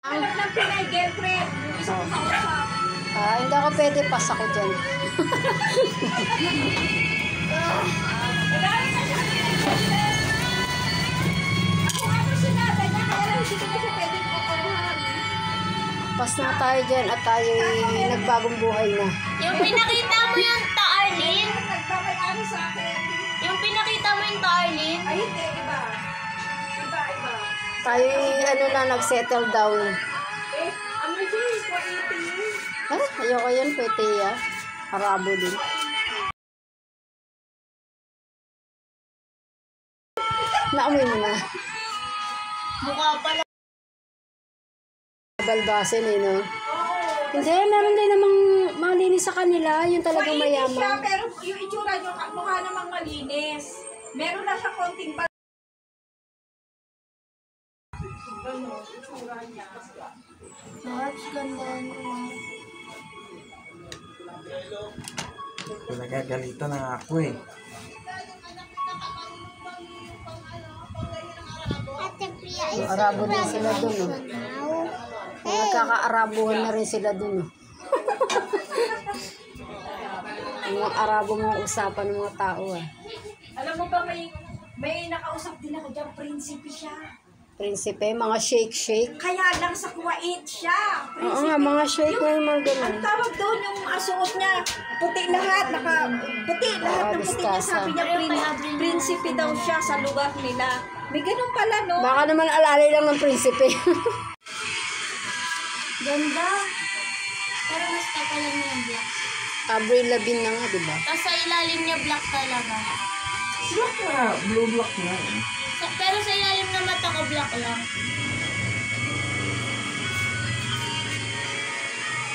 Alam ng Pinay girlfriend. Yung isa ko kausap. Hindi ako pwede, pas ako dyan. Nagalit na siya kanina. Ako nga po sinada niya, kaya lang hindi ko na siya pwede kukuhan. Pas na tayo dyan at tayo nagbagong buhay na. Yung pinakita mo yung Arlene? Nagpapayari sa akin. Yung pinakita mo yung Arlene? Ay, hindi, iba. Iba. Tayo na, nag-settle down. Eh, ano siya, 480. Ayoko yan, pwede ya. Arabo din. Naamoy mo na. Mukha pala. Balbasin no? Hindi, meron din namang malinis sa kanila. Yung talagang Malinis siya, mayaman. pero yung itsura niyo, mukha namang malinis. Meron na siya konting pa. Ano, itsura niya. March, ganda naman. Nagagalitan na ako eh. Yung Arabo din sila dun. Nagkaka-Arabuhan na rin sila dun. Yung mga Arabo mga usapan ng mga tao. Alam mo ba, may nakausap din ako dyan, prinsipe siya. Prinsipe, mga shake-shake. Kaya lang sa Kuwait siya. Oo nga, mga shake na yung mga ganun. Ang tawag doon, yung suot niya, puti lahat, puti lahat ng puti niya. Sabi niya, prinsipe daw siya sa lugar nila. May ganun pala, no? Baka naman alalay lang ng prinsipe. Ganda. Pero mas kakalan mo yung black. Avril Lavigne na nga, diba? Tapos sa ilalim niya black talaga. Black na, blue black na eh. Pero sa ilalim na mata ko black lang.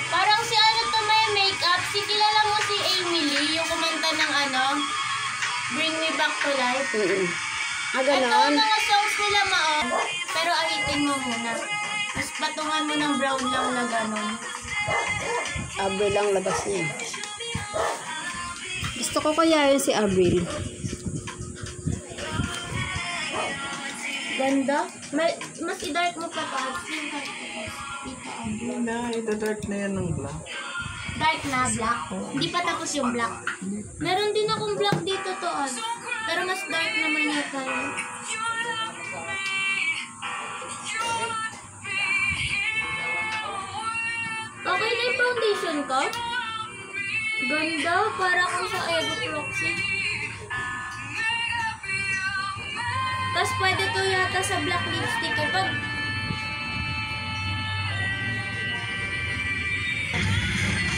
Parang si ano to may makeup. Si kilala mo si Emily, yung kumanta ng Bring Me Back to Life. Ah, Ito ganon. mga songs nila pero ahitin mo muna. Tapos patungan mo ng brown lang na gano'n. Avril lang labas niya. Gusto ko kaya yun si Avril. Ganda. Mas i-dark mo pa pa. Hindi na, ito-dark na yan ng black. Dark na black. Hindi pa tapos yung black. Meron din akong black dito to. Pero mas dark naman yata yun. Okay na yung foundation ko. Ganda. Para kung sa Ego Proxy. Tapos pwede to yata sa black lipstick. Pag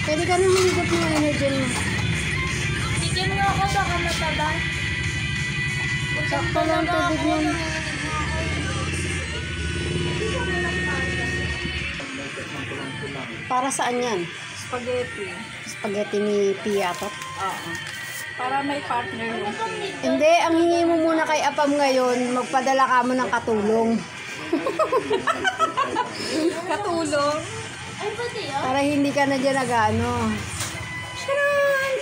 Pwede ka nang higop ng energy mo. tikim nga ako baka mataba. Sakto lang tubig nun. Para saan yan? Spaghetti. Spaghetti ni Pia to? Oo. Para may partner yung cake. Hindi, ang hingi mo muna kay Apam ngayon, magpadala ka mo ng katulong. Katulong. Ay, pati yun? Para hindi ka na dyan nag-ano. Sharon!